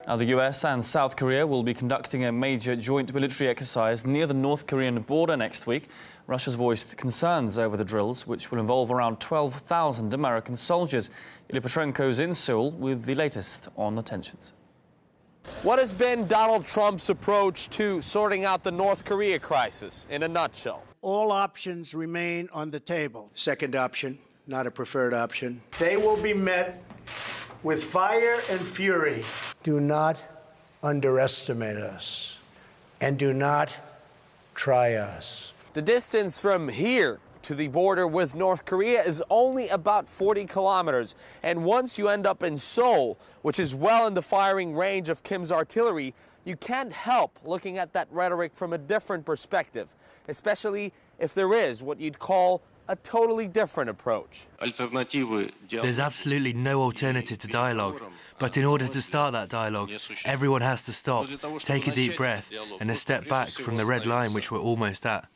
Now, the US and South Korea will be conducting a major joint military exercise near the North Korean border next week. Russia's voiced concerns over the drills, which will involve around 12,000 American soldiers. Ilya Petrenko's in Seoul with the latest on the tensions. What has been Donald Trump's approach to sorting out the North Korea crisis in a nutshell? All options remain on the table. Second option, not a preferred option. They will be met with fire and fury. Do not underestimate us, and do not try us. The distance from here to the border with North Korea is only about 40 kilometers. And once you end up in Seoul, which is well in the firing range of Kim's artillery, you can't help looking at that rhetoric from a different perspective, especially if there is what you'd call a totally different approach. There's absolutely no alternative to dialogue. But in order to start that dialogue, everyone has to stop, take a deep breath, and a step back from the red line which we're almost at.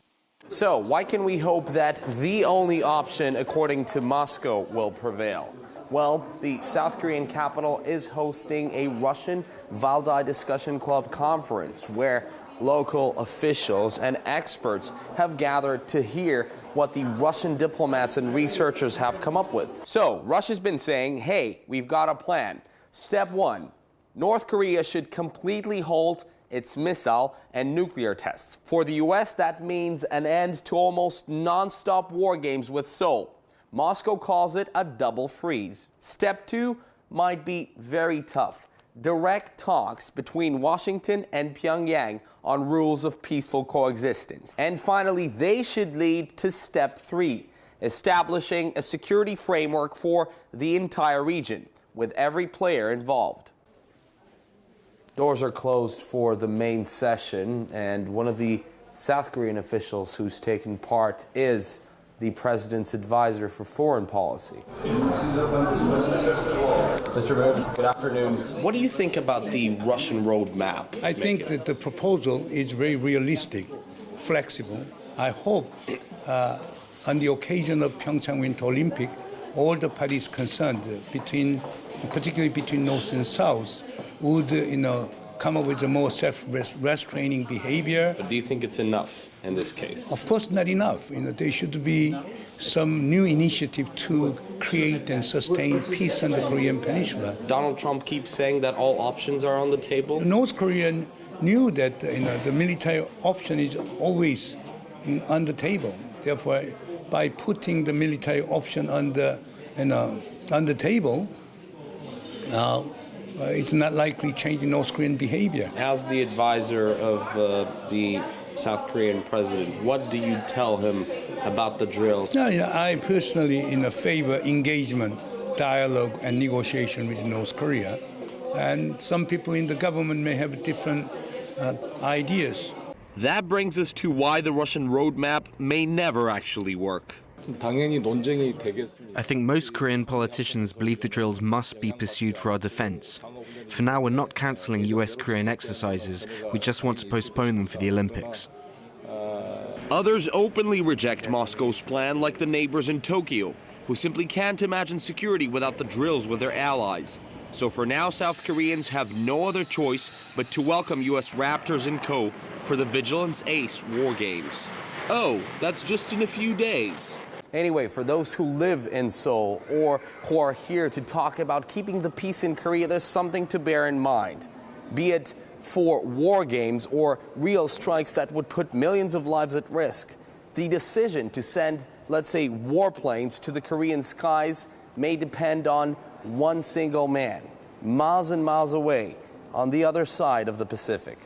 So why can we hope that the only option, according to Moscow, will prevail? Well, the South Korean capital is hosting a Russian Valdai Discussion Club conference where local officials and experts have gathered to hear what the Russian diplomats and researchers have come up with. So Russia's been saying, hey, we've got a plan. Step one, North Korea should completely halt its missile and nuclear tests. For the U.S., that means an end to almost non-stop war games with Seoul. Moscow calls it a double freeze. Step two might be very tough. Direct talks between Washington and Pyongyang on rules of peaceful coexistence. And finally, they should lead to step three, establishing a security framework for the entire region, with every player involved. Doors are closed for the main session, and one of the South Korean officials who's taken part is the president's advisor for foreign policy. Mr. Mayor, good afternoon. What do you think about the Russian roadmap? I think that the proposal is very realistic, flexible. I hope on the occasion of Pyeongchang Winter Olympic, all the parties concerned, particularly between North and South, would come up with a more self-restraining behavior. But do you think it's enough in this case? Of course, not enough. There should be some new initiative to create and sustain peace on the Korean Peninsula. Donald Trump keeps saying that all options are on the table. North Korea knew that the military option is always on the table. Therefore, by putting the military option on the table, it's not likely changing North Korean behavior. As the advisor of the South Korean president, what do you tell him about the drill? I personally favor engagement, dialogue, and negotiation with North Korea. And some people in the government may have different ideas. That brings us to why the Russian roadmap may never actually work. I think most Korean politicians believe the drills must be pursued for our defense. For now, we're not canceling US-Korean exercises, we just want to postpone them for the Olympics. Others openly reject Moscow's plan, like the neighbors in Tokyo, who simply can't imagine security without the drills with their allies. So for now, South Koreans have no other choice but to welcome US Raptors and co. for the Vigilance Ace War Games. Oh, that's just in a few days. Anyway, for those who live in Seoul or who are here to talk about keeping the peace in Korea, there's something to bear in mind. Be it for war games or real strikes that would put millions of lives at risk. The decision to send, let's say, warplanes to the Korean skies may depend on one single man, miles and miles away on the other side of the Pacific.